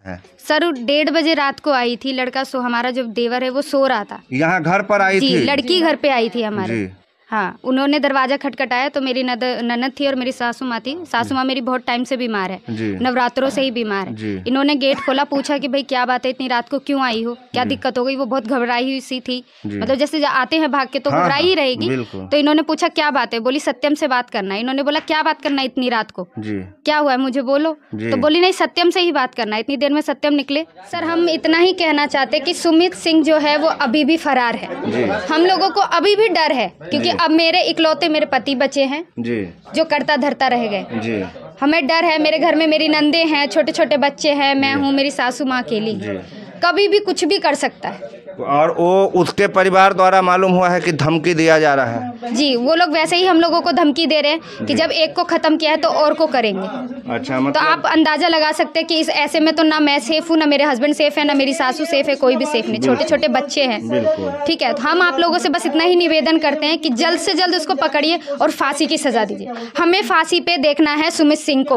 है? सर 1:30 बजे रात को आई थी लड़का, सो हमारा जो देवर है वो सो रहा था। यहाँ घर पर आई जी, थी? लड़की घर पे आई थी हमारे। जी। हाँ, उन्होंने दरवाजा खटखटाया तो मेरी ननद थी और मेरी सासू माँ थी। सासू माँ मेरी बहुत टाइम से बीमार है, नवरात्रों से ही बीमार है। इन्होंने गेट खोला, पूछा कि भाई क्या बात है, इतनी रात को क्यों आई हो, क्या दिक्कत हो गई। वो बहुत घबराई हुई सी थी, मतलब जैसे आते हैं भाग के तो घबराई ही रहेगी। तो इन्होंने पूछा क्या बात है, बोली सत्यम से बात करना है। इन्होंने बोला क्या बात करना है इतनी रात को, क्या हुआ है मुझे बोलो। तो बोली नहीं सत्यम से ही बात करना है। इतनी देर में सत्यम निकले। सर हम इतना ही कहना चाहते कि सुमित सिंह जो है वो अभी भी फरार है। हम लोगों को अभी भी डर है, क्योंकि अब मेरे इकलौते मेरे पति बचे हैं जो करता धरता रह गए। हमें डर है, मेरे घर में मेरी नंदे हैं, छोटे छोटे बच्चे हैं, मैं हूँ, मेरी सासू माँ अकेली, कभी भी कुछ भी कर सकता है। और वो उसके परिवार द्वारा मालूम हुआ है कि धमकी दिया जा रहा है। जी, वो लोग वैसे ही हम लोगों को धमकी दे रहे हैं कि जब एक को खत्म किया है तो और को करेंगे। अच्छा, मतलब तो आप अंदाजा लगा सकते हैं कि इस ऐसे में तो ना मैं सेफ हूँ, ना मेरे हस्बैंड सेफ है, ना मेरी सासू सेफ है, कोई भी सेफ नहीं, छोटे छोटे बच्चे हैं। ठीक है, तो हम आप लोगों से बस इतना ही निवेदन करते हैं कि जल्द से जल्द उसको पकड़िए और फांसी की सजा दीजिए। हमें फांसी पे देखना है सुमित सिंह को,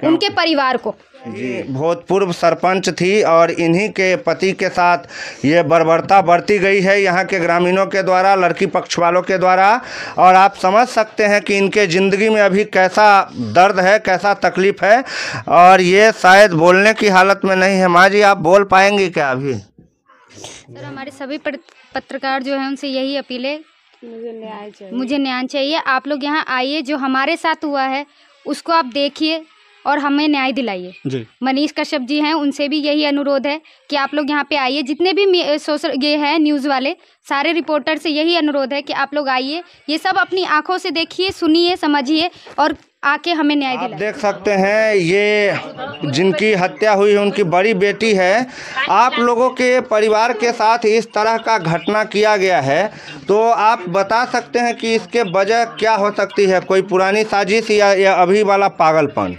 उनके परिवार को। जी, भूतपूर्व सरपंच थी और इन्हीं के पति के साथ ये बर्बरता बरती गई है यहाँ के ग्रामीणों के द्वारा, लड़की पक्ष वालों के द्वारा। और आप समझ सकते हैं कि इनके ज़िंदगी में अभी कैसा दर्द है, कैसा तकलीफ़ है, और ये शायद बोलने की हालत में नहीं है। माँ जी, आप बोल पाएंगी क्या अभी? सर हमारे सभी पत्रकार जो हैं उनसे यही अपील है, मुझे न्याय चाहिए। आप लोग यहाँ आइए, जो हमारे साथ हुआ है उसको आप देखिए और हमें न्याय दिलाइए। मनीष कश्यप जी हैं, उनसे भी यही अनुरोध है कि आप लोग यहाँ पे आइए। जितने भी सोशल ये हैं न्यूज़ वाले, सारे रिपोर्टर से यही अनुरोध है कि आप लोग आइए, ये सब अपनी आंखों से देखिए, सुनिए, समझिए और आके हमें न्याय दिलाइए। आप देख सकते हैं ये जिनकी हत्या हुई है उनकी बड़ी बेटी है। आप लोगों के परिवार के साथ इस तरह का घटना किया गया है, तो आप बता सकते हैं कि इसके वजह क्या हो सकती है? कोई पुरानी साजिश या अभी वाला पागलपन?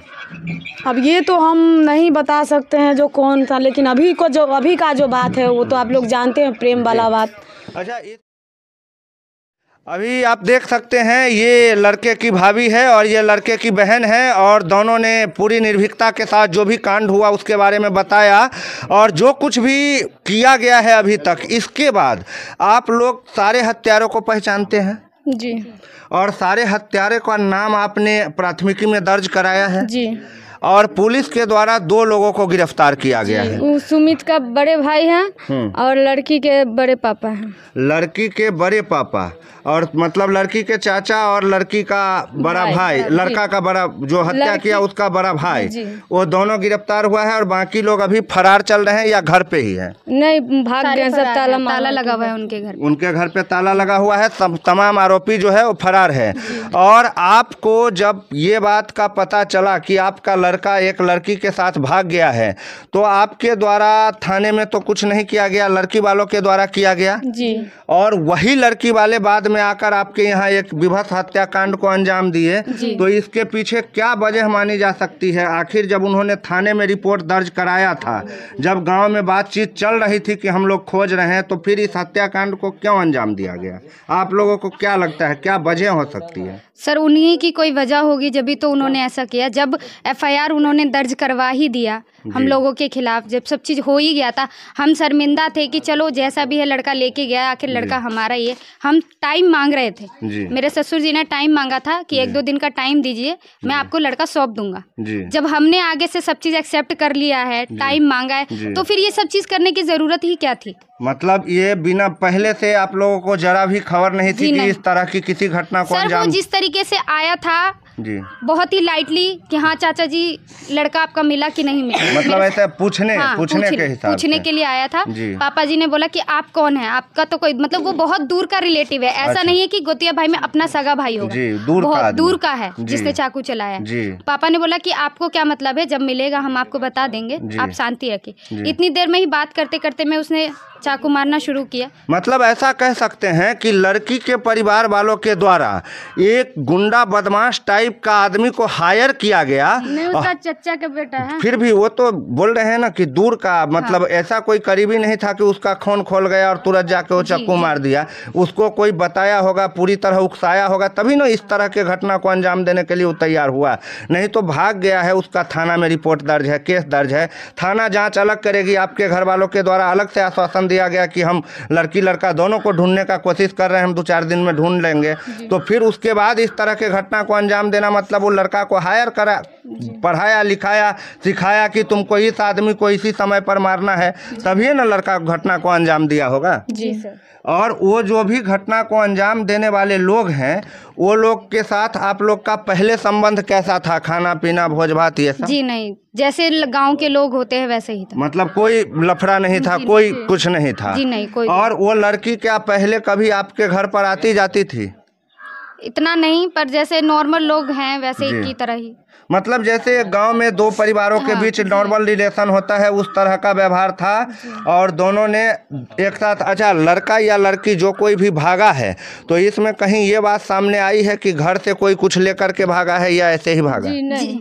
अब ये तो हम नहीं बता सकते हैं जो कौन था, लेकिन अभी का जो बात है वो तो आप लोग जानते हैं, प्रेम वाला बात। अच्छा, अभी आप देख सकते हैं ये लड़के की भाभी है और ये लड़के की बहन है, और दोनों ने पूरी निर्भीकता के साथ जो भी कांड हुआ उसके बारे में बताया और जो कुछ भी किया गया है अभी तक। इसके बाद आप लोग सारे हत्यारों को पहचानते हैं? जी। और सारे हत्यारे का नाम आपने प्राथमिकी में दर्ज कराया है? जी। और पुलिस के द्वारा 2 लोगों को गिरफ्तार किया गया है। वो सुमित का बड़े भाई हैं और लड़की के बड़े पापा हैं। लड़की के बड़े पापा, और मतलब लड़की के चाचा और लड़की का बड़ा भाई, लड़का का बड़ा जो हत्या किया उसका बड़ा भाई, वो दोनों गिरफ्तार हुआ है। और बाकी लोग अभी फरार चल रहे हैं या घर पे ही है? नहीं, भाग गए सब, ताला लगा हुआ है उनके घर। उनके घर पे ताला लगा हुआ है। तमाम आरोपी जो है वो फरार है। और आपको जब ये बात का पता चला कि आपका लड़का एक लड़की के साथ भाग गया है, तो आपके द्वारा थाने में तो कुछ नहीं किया गया, लड़की वालों के द्वारा किया गया जी। और वही लड़की वाले बाद में आकर आपके यहाँ एक विभत्स हत्याकांड को अंजाम दिए। तो इसके पीछे क्या वजह मानी जा सकती है? आखिर जब उन्होंने थाने में रिपोर्ट दर्ज कराया था, जब गांव में बातचीत चल रही थी कि हम लोग खोज रहे हैं, तो फिर इस हत्याकांड को क्यों अंजाम दिया गया? आप लोगों को क्या लगता है, क्या वजह हो सकती है? सर उन्हीं की कोई वजह होगी, जब भी तो उन्होंने ऐसा किया। जब एफआईआर उन्होंने दर्ज करवा ही दिया हम लोगों के खिलाफ, जब सब चीज़ हो ही गया था, हम शर्मिंदा थे कि चलो जैसा भी है लड़का लेके गया, आखिर लड़का हमारा ही है। हम टाइम मांग रहे थे, मेरे ससुर जी ने टाइम मांगा था कि 1-2 दिन का टाइम दीजिए, मैं आपको लड़का सौंप दूंगा। जब हमने आगे से सब चीज़ एक्सेप्ट कर लिया है, टाइम मांगा है, तो फिर ये सब चीज़ करने की ज़रूरत ही क्या थी? मतलब ये बिना पहले से आप लोगों को जरा भी खबर नहीं थी कि इस तरह की किसी घटना को अंजाम? सर वो जिस तरीके से आया था जी, बहुत ही लाइटली कि हाँ चाचा जी लड़का आपका मिला कि नहीं मिला, मतलब ऐसे पूछने के लिए आया था। पापा जी ने बोला कि आप कौन है, आपका तो कोई मतलब वो बहुत दूर का रिलेटिव है, ऐसा नहीं है कि गोतिया भाई में अपना सगा भाई होगा, बहुत दूर का है जिसने चाकू चलाया। पापा ने बोला कि आपको क्या मतलब है, जब मिलेगा हम आपको बता देंगे, आप शांति रखिए। इतनी देर में ही बात करते करते में उसने चाकू मारना शुरू किया। मतलब ऐसा कह सकते हैं कि लड़की के परिवार वालों के द्वारा एक गुंडा बदमाश टाइप टाइप का आदमी को हायर किया गया। नहीं, उसका चचा का बेटा है। फिर भी वो तो बोल रहे हैं ना कि दूर का, मतलब ऐसा कोई करीबी नहीं था कि उसका खून खोल गया और तुरंत जाके वो चक्कू मार दिया। उसको कोई बताया होगा, पूरी तरह उकसाया होगा, तभी ना इस तरह के घटना को अंजाम देने के लिए वो तैयार हुआ। नहीं तो भाग गया है। उसका थाना में रिपोर्ट दर्ज है, केस दर्ज है। थाना जांच अलग करेगी। आपके घर वालों के द्वारा अलग से आश्वासन दिया गया कि हम लड़की लड़का दोनों को ढूंढने का कोशिश कर रहे हैं, हम 2-4 दिन में ढूंढ लेंगे। तो फिर उसके बाद इस तरह के घटना को अंजाम देना, मतलब वो लड़का को हायर करा, पढ़ाया लिखाया सिखाया कि तुमको इस आदमी को इसी समय पर मारना है, तभी ना लड़का घटना को अंजाम दिया होगा। जी सर। और वो जो भी घटना को अंजाम देने वाले लोग हैं, वो लोग के साथ आप लोग का पहले संबंध कैसा था? खाना पीना भोज भात ये सब? जी नहीं, जैसे गांव के लोग होते हैं वैसे ही था। मतलब कोई लफड़ा नहीं था, कोई कुछ नहीं था? जी नहीं, कोई। और वो लड़की क्या पहले कभी आपके घर पर आती जाती थी? इतना नहीं, पर जैसे नॉर्मल लोग हैं वैसे की तरह ही। मतलब जैसे गांव में दो परिवारों के बीच नॉर्मल रिलेशन होता है, उस तरह का व्यवहार था। और दोनों ने एक साथ, अच्छा लड़का या लड़की जो कोई भी भागा है, तो इसमें कहीं ये बात सामने आई है कि घर से कोई कुछ लेकर के भागा है या ऐसे ही भागा? जी नहीं,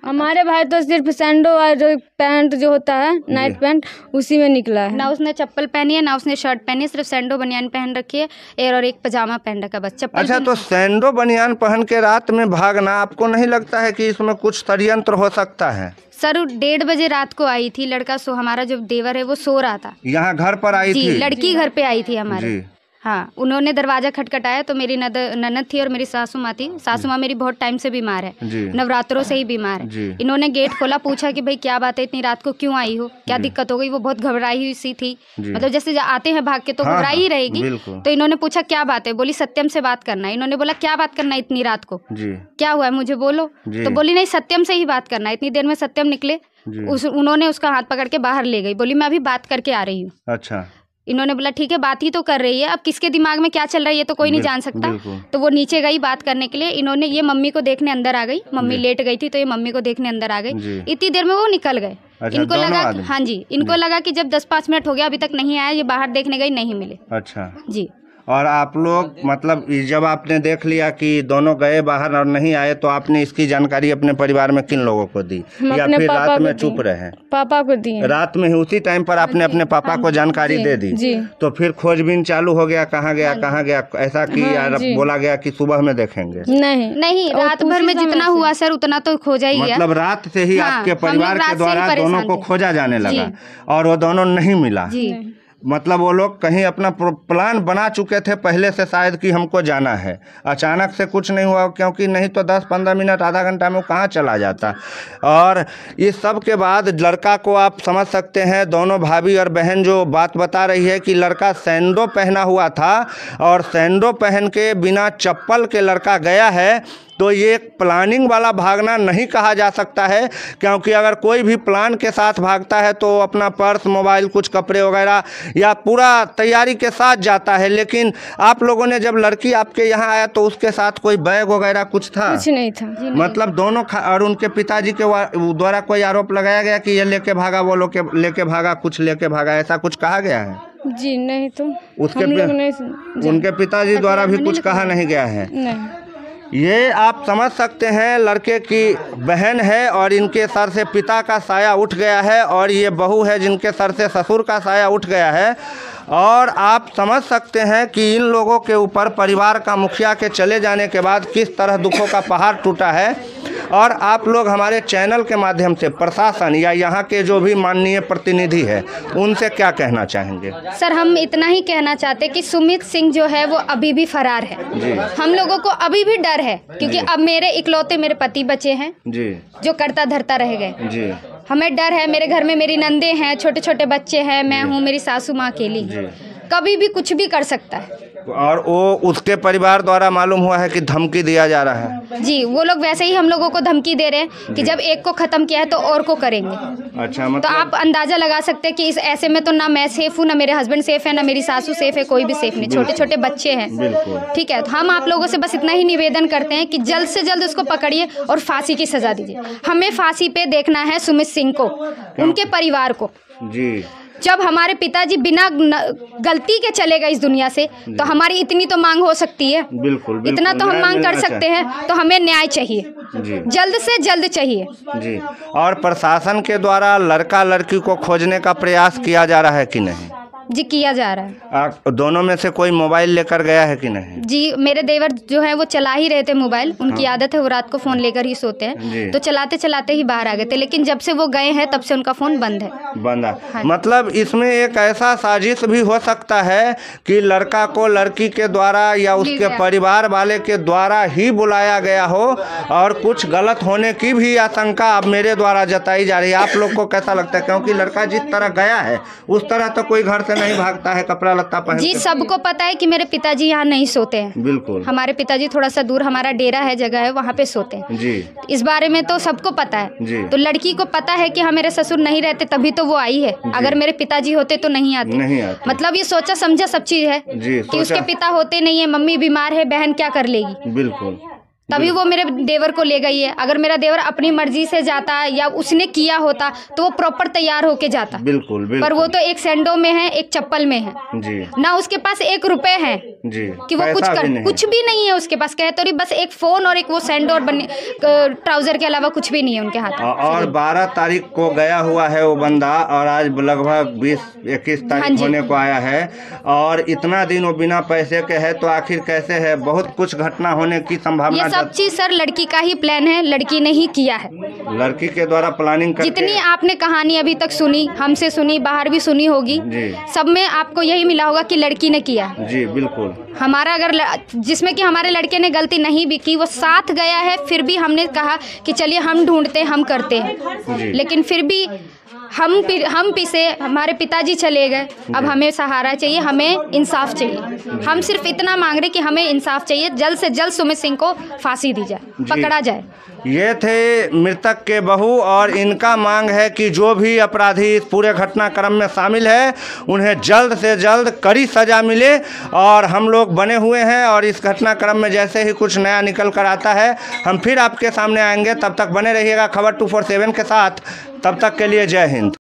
हमारे भाई तो सिर्फ सैंडो और पैंट जो होता है नाइट पैंट, उसी में निकला है। ना उसने चप्पल पहनी है, ना उसने शर्ट पहनी है, सिर्फ सैंडो बनियान पहन रखी है और एक पजामा पहन रखा, बस चप्पल। अच्छा, तो सैंडो बनियान पहन के रात में भागना, आपको नहीं लगता है कि इसमें कुछ षड्यंत्र हो सकता है? सर 1:30 बजे रात को आई थी लड़का, हमारा जो देवर है वो सो रहा था। यहाँ घर पर आई थी? लड़की घर पे आई थी हमारे। हाँ, उन्होंने दरवाजा खटखटाया तो मेरी ननद थी और मेरी सासू माँ थी। सासू माँ मेरी बहुत टाइम से बीमार है, नवरात्रों से ही बीमार है। इन्होंने गेट खोला, पूछा कि भाई क्या बात है, इतनी रात को क्यों आई हो, क्या दिक्कत हो गई? वो बहुत घबराई हुई सी थी, मतलब जैसे आते हैं भाग के तो घबराई ही रहेगी। तो इन्होंने पूछा क्या बात है, बोली सत्यम से बात करना है। इन्होंने बोला क्या बात करना है इतनी रात को, क्या हुआ है मुझे बोलो। तो बोली नहीं, सत्यम से ही बात करना है। इतनी देर में सत्यम निकले, उन्होंने उसका हाथ पकड़ के बाहर ले गई, बोली मैं अभी बात करके आ रही हूँ। अच्छा। इन्होंने बोला ठीक है, बात ही तो कर रही है, अब किसके दिमाग में क्या चल रहा है ये तो कोई नहीं जान सकता। तो वो नीचे गई बात करने के लिए। इन्होंने ये मम्मी को देखने अंदर आ गई, मम्मी लेट गई थी तो ये मम्मी को देखने अंदर आ गई। इतनी देर में वो निकल गए। अच्छा, इनको लगा, हाँ जी, इनको लगा कि जब 10-5 मिनट हो गया अभी तक नहीं आया, ये बाहर देखने गई, नहीं मिले। अच्छा जी। और आप लोग मतलब जब आपने देख लिया कि दोनों गए बाहर और नहीं आए, तो आपने इसकी जानकारी अपने परिवार में किन लोगों को दी, या फिर रात में चुप रहे? पापा को दी। रात में ही उसी टाइम पर आपने अपने पापा को जानकारी दे दी? जी। तो फिर खोजबीन चालू हो गया, कहाँ गया कहाँ गया, ऐसा कि यार बोला गया कि सुबह में देखेंगे? नहीं, रात भर में जितना हुआ सर उतना तो खोजा ही गया। मतलब रात से ही आपके परिवार के द्वारा दोनों को खोजा जाने लगा और वो दोनों नहीं मिला? मतलब वो लोग कहीं अपना प्लान बना चुके थे पहले से शायद कि हमको जाना है, अचानक से कुछ नहीं हुआ, क्योंकि नहीं तो 10-15 मिनट आधा घंटा में वो कहाँ चला जाता। और इस सब के बाद लड़का को आप समझ सकते हैं, दोनों भाभी और बहन जो बात बता रही है कि लड़का सैंडो पहना हुआ था और सैंडो पहन के बिना चप्पल के लड़का गया है, तो ये प्लानिंग वाला भागना नहीं कहा जा सकता है। क्योंकि अगर कोई भी प्लान के साथ भागता है तो अपना पर्स, मोबाइल, कुछ कपड़े वगैरह या पूरा तैयारी के साथ जाता है। लेकिन आप लोगों ने जब लड़की आपके यहाँ आया तो उसके साथ कोई बैग वगैरह कुछ था? कुछ नहीं था। मतलब दोनों और उनके पिताजी के द्वारा कोई आरोप लगाया गया कि ये लेके भागा, वो लोग लेके भागा, कुछ लेके भागा, ऐसा कुछ कहा गया है? जी नहीं, तो उनके पिताजी द्वारा भी कुछ कहा नहीं गया है? नहीं। ये आप समझ सकते हैं, लड़के की बहन है और इनके सर से पिता का साया उठ गया है, और ये बहू है जिनके सर से ससुर का साया उठ गया है। और आप समझ सकते हैं कि इन लोगों के ऊपर परिवार का मुखिया के चले जाने के बाद किस तरह दुखों का पहाड़ टूटा है। और आप लोग हमारे चैनल के माध्यम से प्रशासन या यहाँ के जो भी माननीय प्रतिनिधि है उनसे क्या कहना चाहेंगे? सर हम इतना ही कहना चाहते कि सुमित सिंह जो है वो अभी भी फरार है। हम लोगों को अभी भी डर है, क्योंकि अब मेरे इकलौते मेरे पति बचे हैं जो करता धरता रह गए। हमें डर है, मेरे घर में मेरी नंदे हैं, छोटे छोटे बच्चे हैं, मैं हूँ, मेरी सासू माँ अकेली, कभी भी कुछ भी कर सकता है। और वो उसके परिवार द्वारा मालूम हुआ है कि धमकी दिया जा रहा है? जी, वो लोग वैसे ही हम लोगों को धमकी दे रहे हैं कि जब एक को खत्म किया है तो और को करेंगे। अच्छा, मतलब तो आप अंदाजा लगा सकते हैं कि इस ऐसे में तो ना मैं सेफ हूँ, ना मेरे हस्बैंड सेफ है, ना मेरी सासू सेफ है, कोई भी सेफ नहीं, छोटे छोटे बच्चे हैं। ठीक है, तो हम आप लोगों से बस इतना ही निवेदन करते हैं कि जल्द से जल्द उसको पकड़िए और फांसी की सजा दीजिए। हमें फांसी पे देखना है सुमित सिंह को, उनके परिवार को। जी, जब हमारे पिताजी बिना गलती के चले गए इस दुनिया से, तो हमारी इतनी तो मांग हो सकती है। बिल्कुल, इतना तो हम मांग कर सकते हैं। तो हमें न्याय चाहिए जी, जल्द से जल्द चाहिए जी। और प्रशासन के द्वारा लड़का लड़की को खोजने का प्रयास किया जा रहा है कि नहीं? जी, किया जा रहा है। दोनों में से कोई मोबाइल लेकर गया है कि नहीं? जी, मेरे देवर जो है वो चला ही रहे थे मोबाइल, उनकी आदत है, वो रात को फ़ोन लेकर ही सोते हैं, तो चलाते चलाते ही बाहर आ गए थे। लेकिन जब से वो गए हैं तब से उनका फ़ोन बंद है। बंद है। हाँ। मतलब इसमें एक ऐसा साजिश भी हो सकता है कि लड़का को लड़की के द्वारा या उसके परिवार वाले के द्वारा ही बुलाया गया हो और कुछ गलत होने की भी आशंका अब मेरे द्वारा जताई जा रही है। आप लोग को कैसा लगता है? क्योंकि लड़का जिस तरह गया है उस तरह तो कोई घर से नहीं भागता है कपड़ा लत्ता पहन। जी, सबको पता है कि मेरे पिताजी यहाँ नहीं सोते हैं। बिल्कुल, हमारे पिताजी थोड़ा सा दूर, हमारा डेरा है, जगह है, वहाँ पे सोते हैं जी। इस बारे में तो सबको पता है जी। तो लड़की को पता है कि हाँ मेरे ससुर नहीं रहते तभी तो वो आई है। अगर मेरे पिताजी होते तो नहीं आती। मतलब ये सोचा समझा सब चीज है कि उसके पिता होते नहीं है, मम्मी बीमार है, बहन क्या कर लेगी। बिल्कुल, तभी वो मेरे देवर को ले गई है। अगर मेरा देवर अपनी मर्जी से जाता या उसने किया होता तो वो प्रॉपर तैयार होके जाता। बिल्कुल, बिल्कुल। पर वो तो एक सैंडो में है, एक चप्पल में है जी। ना उसके पास 1 रुपए है जी, कि वो कुछ भी नहीं है उसके पास। कहते रही बस एक फोन और एक वो सैंडो और ट्राउजर के अलावा कुछ भी नहीं है उनके हाथ में। और 12 तारीख को गया हुआ है वो बंदा और आज लगभग 20-21 तारीख होने को आया है और इतना दिन वो बिना पैसे के है, तो आखिर कैसे है? बहुत कुछ घटना होने की संभावना। सब चीज सर लड़की का ही प्लान है, लड़की ने ही किया है। लड़की के द्वारा प्लानिंग करके जितनी आपने कहानी अभी तक सुनी, हमसे सुनी, बाहर भी सुनी होगी, सब में आपको यही मिला होगा कि लड़की ने किया। जी बिल्कुल। हमारा अगर जिसमें कि हमारे लड़के ने गलती नहीं भी की, वो साथ गया है, फिर भी हमने कहा कि चलिए हम ढूंढते, हम करते हैं। लेकिन फिर भी हम पिसे, हमारे पिताजी चले गए। अब हमें सहारा चाहिए, हमें इंसाफ चाहिए। हम सिर्फ इतना मांग रहे कि हमें इंसाफ चाहिए, जल्द से जल्द सुमित सिंह को फांसी दी जाए, पकड़ा जाए। ये थे मृतक के बहू और इनका मांग है कि जो भी अपराधी इस पूरे घटनाक्रम में शामिल है उन्हें जल्द से जल्द कड़ी सजा मिले। और हम लोग बने हुए हैं और इस घटनाक्रम में जैसे ही कुछ नया निकल कर आता है हम फिर आपके सामने आएंगे। तब तक बने रहिएगा खबर 247 के साथ। तब तक के लिए जय हिंद।